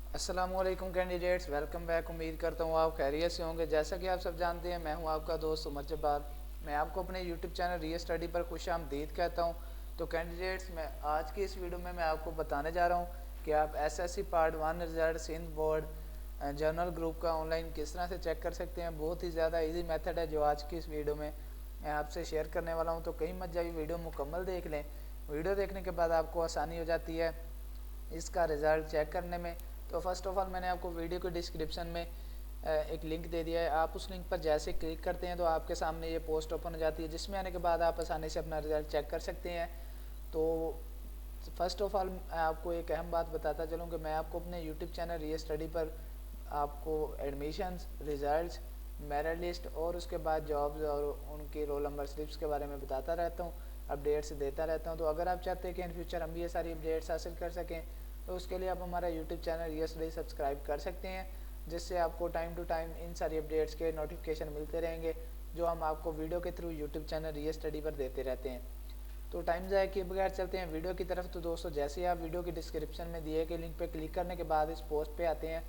अस्सलामुअलैकुम candidates, welcome back. उम्मीद करता हूँ आप खैरियत से होंगे। जैसा कि आप सब जानते हैं, मैं हूँ आपका दोस्त उमर जब्बार। मैं आपको अपने यूट्यूब चैनल री स्टडी पर खुशामदीद कहता हूँ। तो कैंडिडेट्स, मैं आज की इस वीडियो में मैं आपको बताने जा रहा हूँ कि आप SSC part 1 result Sindh board general group का ऑनलाइन किस तरह से चेक कर सकते हैं। बहुत ही ज़्यादा ईजी मेथड है जो आज की इस वीडियो में मैं आपसे शेयर करने वाला हूँ। तो कहीं मत जाइए, वीडियो मुकम्मल देख लें। वीडियो देखने के बाद आपको आसानी हो जाती है इसका रिज़ल्ट चेक करने में। तो फर्स्ट ऑफ ऑल मैंने आपको वीडियो के डिस्क्रिप्शन में एक लिंक दे दिया है। आप उस लिंक पर जैसे क्लिक करते हैं तो आपके सामने ये पोस्ट ओपन हो जाती है, जिसमें आने के बाद आप आसानी से अपना रिज़ल्ट चेक कर सकते हैं। तो फर्स्ट ऑफ ऑल मैं आपको एक अहम बात बताता चलूँ कि मैं आपको अपने यूट्यूब चैनल री स्टडी पर आपको एडमिशन्स, रिज़ल्ट, मेरिट लिस्ट और उसके बाद जॉब्स और उनकी रोल नंबर स्लिप्स के बारे में बताता रहता हूँ, अपडेट्स देता रहता हूँ। तो अगर आप चाहते हैं कि इन फ्यूचर हम भी ये सारी अपडेट्स हासिल कर सकें, तो उसके लिए आप हमारा यूट्यूब चैनल री स्टडी सब्सक्राइब कर सकते हैं, जिससे आपको टाइम टू टाइम इन सारी अपडेट्स के नोटिफिकेशन मिलते रहेंगे जो हम आपको वीडियो के थ्रू यूट्यूब चैनल री स्टडी पर देते रहते हैं। तो टाइम ज़ाया किए बगैर चलते हैं वीडियो की तरफ। तो दोस्तों, जैसे ही आप वीडियो की डिस्क्रिप्शन में दिए गए लिंक पे क्लिक करने के बाद इस पोस्ट पे आते हैं,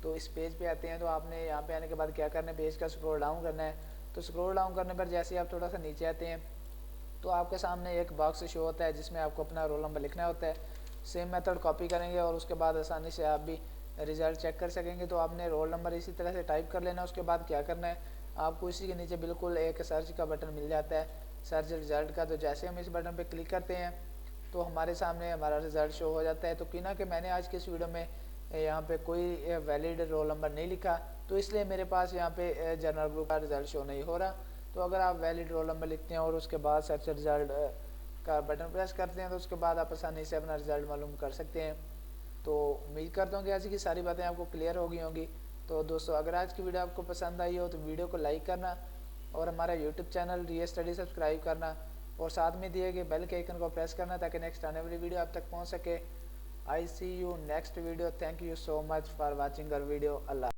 तो इस पेज पे आते हैं, तो आपने यहाँ पे आने के बाद क्या करना है, पेज का स्क्रॉल डाउन करना है। तो स्क्रॉल डाउन करने पर जैसे ही आप थोड़ा सा नीचे आते हैं तो आपके सामने एक बॉक्स शो होता है जिसमें आपको अपना रोल नंबर लिखना होता है। सेम मेथड कॉपी करेंगे और उसके बाद आसानी से आप भी रिज़ल्ट चेक कर सकेंगे। तो आपने रोल नंबर इसी तरह से टाइप कर लेना। उसके बाद क्या करना है, आपको इसी के नीचे बिल्कुल एक सर्च का बटन मिल जाता है, सर्च रिज़ल्ट का। तो जैसे हम इस बटन पर क्लिक करते हैं तो हमारे सामने हमारा रिज़ल्ट शो हो जाता है। तो कि ना कि मैंने आज की इस वीडियो में यहाँ पे कोई वैलिड रोल नंबर नहीं लिखा, तो इसलिए मेरे पास यहाँ पे जनरल ग्रुप का रिज़ल्ट शो नहीं हो रहा। तो अगर आप वैलिड रोल नंबर लिखते हैं और उसके बाद सर्च रिज़ल्ट का बटन प्रेस करते हैं तो उसके बाद आप आसानी से अपना रिज़ल्ट मालूम कर सकते हैं। तो उम्मीद करता हूँ कि ऐसी की सारी बातें आपको क्लियर हो गई होंगी। तो दोस्तों, अगर आज की वीडियो आपको पसंद आई हो तो वीडियो को लाइक करना और हमारा यूट्यूब चैनल री स्टडी सब्सक्राइब करना और साथ में दिए गए बेल के आइकन को प्रेस करना ताकि नेक्स्ट आने वाली वीडियो आप तक पहुँच सके। I see you next video. Thank you so much for watching our video. Allah.